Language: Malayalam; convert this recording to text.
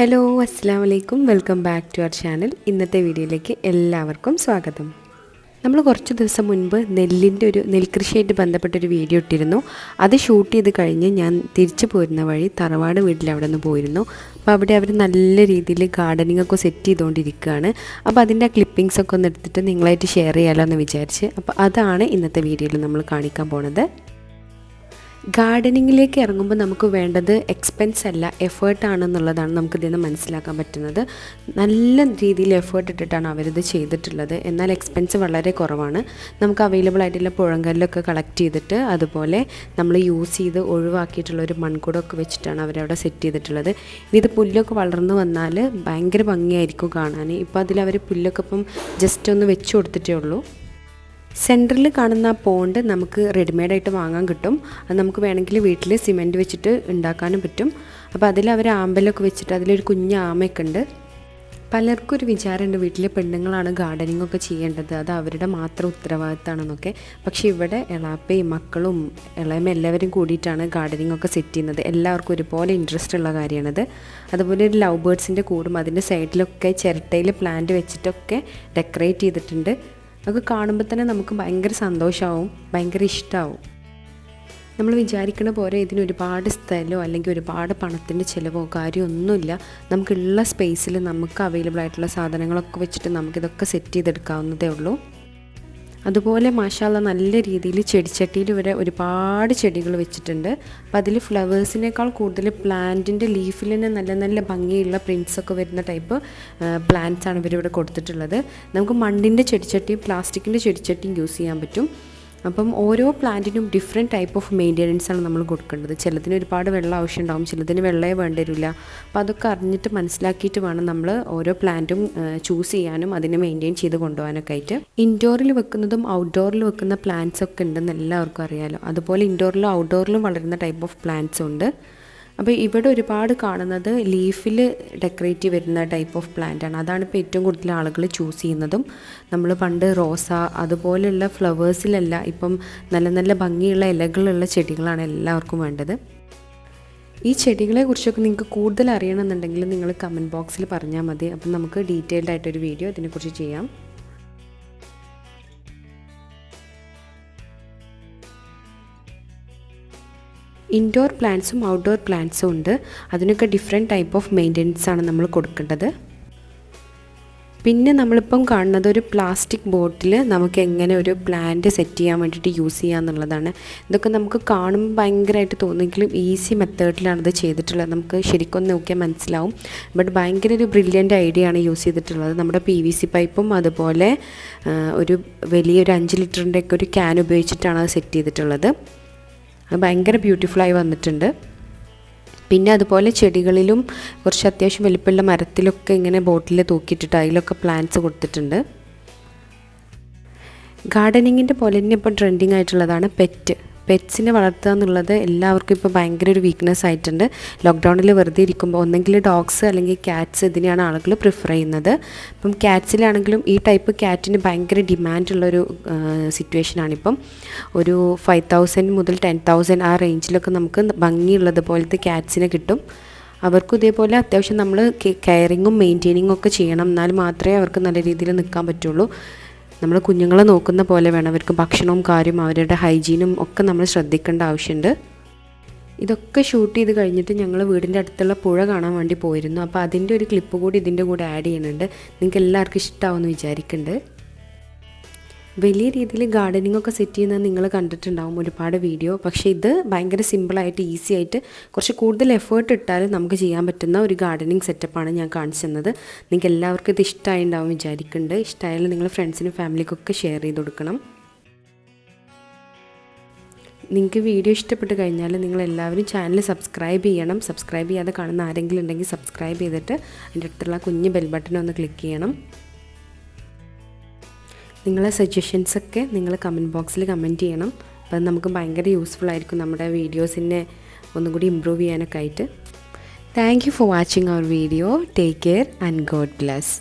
ഹലോ അസ്സലാമു അലൈക്കും welcome back to our channel. ഇന്നത്തെ വീഡിയോയിലേക്ക് എല്ലാവർക്കും സ്വാഗതം. നമ്മൾ കുറച്ച് ദിവസം മുൻപ് നെൽകൃഷിയായിട്ട് ബന്ധപ്പെട്ടൊരു വീഡിയോ ഇട്ടിരുന്നു. അത് ഷൂട്ട് ചെയ്ത് കഴിഞ്ഞ് ഞാൻ തിരിച്ചു പോരുന്ന വഴി തറവാട് വീട്ടിൽ അവിടെ നിന്ന് പോയിരുന്നു. അപ്പോൾ അവിടെ അവർ നല്ല രീതിയിൽ ഗാർഡനിങ് ഒക്കെ സെറ്റ് ചെയ്തുകൊണ്ടിരിക്കുകയാണ്. അപ്പോൾ അതിൻ്റെ ആ ക്ലിപ്പിങ്സൊക്കെ ഒന്ന് എടുത്തിട്ട് നിങ്ങളായിട്ട് ഷെയർ ചെയ്യാമല്ലോ എന്ന് വിചാരിച്ച് അപ്പോൾ അതാണ് ഇന്നത്തെ വീഡിയോയിൽ നമ്മൾ കാണിക്കാൻ പോണത്. ഗാർഡനിങ്ങിലേക്ക് ഇറങ്ങുമ്പോൾ നമുക്ക് വേണ്ടത് എക്സ്പെൻസ് അല്ല, എഫേർട്ടാണെന്നുള്ളതാണ് നമുക്ക് ഇതിൽ നിന്ന് മനസ്സിലാക്കാൻ പറ്റുന്നത്. നല്ല രീതിയിൽ എഫേർട്ട് ഇട്ടിട്ടാണ് അവരിത് ചെയ്തിട്ടുള്ളത്. എന്നാൽ എക്സ്പെൻസ് വളരെ കുറവാണ്. നമുക്ക് അവൈലബിൾ ആയിട്ടുള്ള പുഴങ്കല്ലൊക്കെ കളക്ട് ചെയ്തിട്ട് അതുപോലെ നമ്മൾ യൂസ് ചെയ്ത് ഒഴിവാക്കിയിട്ടുള്ള ഒരു മൺകുടമൊക്കെ വെച്ചിട്ടാണ് അവരവിടെ സെറ്റ് ചെയ്തിട്ടുള്ളത്. ഇത് പുല്ലൊക്കെ വളർന്നു വന്നാൽ ഭയങ്കര ഭംഗിയായിരിക്കും കാണാൻ. ഇപ്പോൾ അതിലവർ പുല്ലൊക്കെ ഇപ്പം ജസ്റ്റ് ഒന്ന് വെച്ച് കൊടുത്തിട്ടേ ഉള്ളൂ. സെൻറ്ററിൽ കാണുന്ന പോണ്ട് നമുക്ക് റെഡിമെയ്ഡായിട്ട് വാങ്ങാൻ കിട്ടും. അത് നമുക്ക് വേണമെങ്കിൽ വീട്ടിൽ സിമെൻറ്റ് വെച്ചിട്ട് ഉണ്ടാക്കാനും പറ്റും. അപ്പോൾ അതിൽ അവർ ആമ്പലൊക്കെ വെച്ചിട്ട് അതിലൊരു കുഞ്ഞ് ആമയൊക്കെ ഉണ്ട്. പലർക്കും ഒരു വിചാരമുണ്ട് വീട്ടിലെ പെണ്ണുങ്ങളാണ് ഗാർഡനിങ് ഒക്കെ ചെയ്യേണ്ടത്, അത് അവരുടെ മാത്രം ഉത്തരവാദിത്തമാണെന്നൊക്കെ. പക്ഷേ ഇവിടെ എളാപ്പയും മക്കളും ഇളയമ്മ എല്ലാവരും കൂടിയിട്ടാണ് ഗാർഡനിങ് ഒക്കെ സെറ്റ് ചെയ്യുന്നത്. എല്ലാവർക്കും ഒരുപോലെ ഇൻട്രസ്റ്റ് ഉള്ള കാര്യമാണത്. അതുപോലെ ഒരു ലവ് ബേർഡ്സിൻ്റെ കൂടും അതിൻ്റെ സൈഡിലൊക്കെ ചിരട്ടയിൽ പ്ലാന്റ് വെച്ചിട്ടൊക്കെ ഡെക്കറേറ്റ് ചെയ്തിട്ടുണ്ട്. അതൊക്കെ കാണുമ്പോൾ തന്നെ നമുക്ക് ഭയങ്കര സന്തോഷമാവും, ഭയങ്കര ഇഷ്ടമാവും. നമ്മൾ വിചാരിക്കുന്ന പോലെ ഇതിന് ഒരുപാട് സ്ഥലമോ അല്ലെങ്കിൽ ഒരുപാട് പണത്തിൻ്റെ ചിലവോ കാര്യമൊന്നുമില്ല. നമുക്കുള്ള സ്പേസിൽ നമുക്ക് അവൈലബിൾ ആയിട്ടുള്ള സാധനങ്ങളൊക്കെ വെച്ചിട്ട് നമുക്കിതൊക്കെ സെറ്റ് ചെയ്തെടുക്കാവുന്നതേ ഉള്ളൂ. അതുപോലെ മാഷാഅല്ലാ നല്ല രീതിയിൽ ചെടിച്ചട്ടിയിൽ വരെ ഒരുപാട് ചെടികൾ വെച്ചിട്ടുണ്ട്. അപ്പം അതിൽ ഫ്ലവേഴ്സിനേക്കാൾ കൂടുതൽ പ്ലാന്റിൻ്റെ ലീഫിൽ തന്നെ നല്ല നല്ല ഭംഗിയുള്ള പ്രിൻസൊക്കെ വരുന്ന ടൈപ്പ് പ്ലാന്റ്സാണ് ഇവരിവിടെ കൊടുത്തിട്ടുള്ളത്. നമുക്ക് മണ്ണിൻ്റെ ചെടിച്ചട്ടിയും പ്ലാസ്റ്റിക്കിൻ്റെ ചെടിച്ചട്ടിയും യൂസ് ചെയ്യാൻ പറ്റും. അപ്പം ഓരോ പ്ലാന്റിനും ഡിഫറെൻറ്റ് ടൈപ്പ് ഓഫ് മെയിൻ്റെനൻസാണ് നമ്മൾ കൊടുക്കേണ്ടത്. ചിലതിന് ഒരുപാട് വെള്ളം ആവശ്യമുണ്ടാകും, ചിലതിന് വെള്ളമേ വേണ്ടി വരില്ല. അപ്പോൾ അതൊക്കെ അറിഞ്ഞിട്ട് മനസ്സിലാക്കിയിട്ട് വേണം നമ്മൾ ഓരോ പ്ലാന്റും ചൂസ് ചെയ്യാനും അതിനെ മെയിൻറ്റെയിൻ ചെയ്ത് കൊണ്ടുപോകാനൊക്കെ ആയിട്ട്. ഇൻഡോറിൽ വെക്കുന്നതും ഔട്ട്ഡോറിൽ വെക്കുന്ന പ്ലാന്റ്സ് ഒക്കെ ഉണ്ടെന്ന് എല്ലാവർക്കും അറിയാമല്ലോ. അതുപോലെ ഇൻഡോറിലും ഔട്ട്ഡോറിലും വളരുന്ന ടൈപ്പ് ഓഫ് പ്ലാന്റ്സും ഉണ്ട്. അപ്പോൾ ഇവിടെ ഒരുപാട് കാണുന്നത് ലീഫിൽ ഡെക്കറേറ്റ് വരുന്ന ടൈപ്പ് ഓഫ് പ്ലാന്റാണ്. അതാണിപ്പോൾ ഏറ്റവും കൂടുതൽ ആളുകൾ ചൂസ് ചെയ്യുന്നതും. നമ്മൾ പണ്ട് റോസ അതുപോലെയുള്ള ഫ്ലവേഴ്സിലല്ല, ഇപ്പം നല്ല നല്ല ഭംഗിയുള്ള ഇലകളുള്ള ചെടികളാണ് എല്ലാവർക്കും വേണ്ടത്. ഈ ചെടികളെ കുറിച്ചൊക്കെ നിങ്ങൾക്ക് കൂടുതൽ അറിയണമെന്നുണ്ടെങ്കിൽ നിങ്ങൾ കമൻറ്റ് ബോക്സിൽ പറഞ്ഞാൽ മതി. അപ്പം നമുക്ക് ഡീറ്റെയിൽഡ് ആയിട്ടൊരു വീഡിയോ ഇതിനെക്കുറിച്ച് ചെയ്യാം. ഇൻഡോർ പ്ലാന്റ്സും ഔട്ട്ഡോർ പ്ലാന്റ്സും ഉണ്ട്. അതിനൊക്കെ ഡിഫറെൻറ്റ് ടൈപ്പ് ഓഫ് മെയിൻ്റെനൻസ് ആണ് നമ്മൾ കൊടുക്കേണ്ടത്. പിന്നെ നമ്മളിപ്പം കാണുന്നത് ഒരു പ്ലാസ്റ്റിക് ബോട്ടിൽ നമുക്ക് എങ്ങനെ ഒരു പ്ലാന്റ് സെറ്റ് ചെയ്യാൻ വേണ്ടിയിട്ട് യൂസ് ചെയ്യുക എന്നുള്ളതാണ്. ഇതൊക്കെ നമുക്ക് കാണുമ്പോൾ ഭയങ്കരമായിട്ട് തോന്നുമെങ്കിലും ഈസി മെത്തേഡിലാണ് ഇത് ചെയ്തിട്ടുള്ളത്. നമുക്ക് ശരിക്കും നോക്കിയാൽ മനസ്സിലാവും. ബട്ട് ഭയങ്കര ഒരു ബ്രില്യൻ്റ് ഐഡിയ ആണ് യൂസ് ചെയ്തിട്ടുള്ളത്. നമ്മുടെ PVC പൈപ്പും അതുപോലെ ഒരു വലിയൊരു 5 ലിറ്ററിൻ്റെ ഒക്കെ ഒരു ക്യാൻ ഉപയോഗിച്ചിട്ടാണ് അത് സെറ്റ് ചെയ്തിട്ടുള്ളത്. അത് ഭയങ്കര ബ്യൂട്ടിഫുള്ളായി വന്നിട്ടുണ്ട്. പിന്നെ അതുപോലെ ചെടികളിലും കുറച്ച് അത്യാവശ്യം വലിപ്പമുള്ള മരത്തിലൊക്കെ ഇങ്ങനെ ബോട്ടിൽ തൂക്കിയിട്ടിട്ട് അതിലൊക്കെ പ്ലാന്റ്സ് കൊടുത്തിട്ടുണ്ട്. ഗാർഡനിങ്ങിൻ്റെ പോലെ തന്നെ ഇപ്പോൾ ട്രെൻഡിങ് ആയിട്ടുള്ളതാണ് പെറ്റ്സിനെ വളർത്തുക എന്നുള്ളത് എല്ലാവർക്കും ഇപ്പോൾ ഭയങ്കര ഒരു വീക്ക്നെസ് ആയിട്ടുണ്ട്. ലോക്ക്ഡൗണിൽ വെറുതെ ഇരിക്കുമ്പോൾ ഒന്നെങ്കിൽ ഡോഗ്സ് അല്ലെങ്കിൽ ക്യാറ്റ്സ് ഇതിനെയാണ് ആളുകൾ പ്രിഫർ ചെയ്യുന്നത്. ഇപ്പം ക്യാറ്റ്സിലാണെങ്കിലും ഈ ടൈപ്പ് ക്യാറ്റിന് ഭയങ്കര ഡിമാൻഡുള്ളൊരു സിറ്റുവേഷനാണിപ്പം. ഒരു 5,000 മുതൽ 10,000 ആ റേഞ്ചിലൊക്കെ നമുക്ക് ഭംഗിയുള്ളത് പോലത്തെ ക്യാറ്റ്സിനെ കിട്ടും. അവർക്കും ഇതേപോലെ അത്യാവശ്യം നമ്മൾ കെയറിങ്ങും മെയിൻറ്റെയിനിങ്ങും ഒക്കെ ചെയ്യണം. എന്നാൽ മാത്രമേ അവർക്ക് നല്ല രീതിയിൽ നിൽക്കാൻ പറ്റുള്ളൂ. നമ്മൾ കുഞ്ഞുങ്ങളെ നോക്കുന്ന പോലെ വേണം അവർക്ക് ഭക്ഷണവും കാര്യവും അവരുടെ ഹൈജീനും ഒക്കെ നമ്മൾ ശ്രദ്ധിക്കേണ്ട ആവശ്യമുണ്ട്. ഇതൊക്കെ ഷൂട്ട് ചെയ്ത് കഴിഞ്ഞിട്ട് ഞങ്ങൾ വീടിൻ്റെ അടുത്തുള്ള പുഴ കാണാൻ വേണ്ടി പോയിരുന്നു. അപ്പോൾ അതിൻ്റെ ഒരു ക്ലിപ്പ് കൂടി ഇതിൻ്റെ കൂടെ ആഡ് ചെയ്യുന്നുണ്ട്. നിങ്ങൾക്ക് എല്ലാവർക്കും ഇഷ്ടമാവുമെന്ന് വിചാരിക്കുന്നുണ്ട്. വലിയ രീതിയിൽ ഗാർഡനിങ് ഒക്കെ സെറ്റ് ചെയ്യുന്നത് നിങ്ങൾ കണ്ടിട്ടുണ്ടാവും ഒരുപാട് വീഡിയോ. പക്ഷേ ഇത് ഭയങ്കര സിമ്പിളായിട്ട് ഈസി ആയിട്ട് കുറച്ച് കൂടുതൽ എഫേർട്ട് ഇട്ടാൽ നമുക്ക് ചെയ്യാൻ പറ്റുന്ന ഒരു ഗാർഡനിങ് സെറ്റപ്പാണ് ഞാൻ കാണിച്ചു തന്നത്. നിങ്ങൾക്ക് എല്ലാവർക്കും ഇത് ഇഷ്ടമായി ഉണ്ടാവും വിചാരിക്കുന്നുണ്ട്. ഇഷ്ടമായാലും നിങ്ങൾ ഫ്രണ്ട്സിനും ഫാമിലിക്കൊക്കെ ഷെയർ ചെയ്ത് കൊടുക്കണം. നിങ്ങൾക്ക് വീഡിയോ ഇഷ്ടപ്പെട്ട് കഴിഞ്ഞാൽ നിങ്ങളെല്ലാവരും ചാനൽ സബ്സ്ക്രൈബ് ചെയ്യണം. സബ്സ്ക്രൈബ് ചെയ്യാതെ കാണുന്ന ആരെങ്കിലും ഉണ്ടെങ്കിൽ സബ്സ്ക്രൈബ് ചെയ്തിട്ട് അതിൻ്റെ അടുത്തുള്ള കുഞ്ഞ് ബെൽ ബട്ടൺ ഒന്ന് ക്ലിക്ക് ചെയ്യണം. നിങ്ങളെ സജഷൻസൊക്കെ നിങ്ങൾ കമൻറ്റ് ബോക്സിൽ കമൻറ്റ് ചെയ്യണം. അപ്പം നമുക്ക് ഭയങ്കര യൂസ്ഫുൾ ആയിരിക്കും നമ്മുടെ വീഡിയോസിനെ ഒന്നുകൂടി ഇമ്പ്രൂവ് ചെയ്യാനൊക്കെ ആയിട്ട്. Thank you for watching our video. Take care and god bless.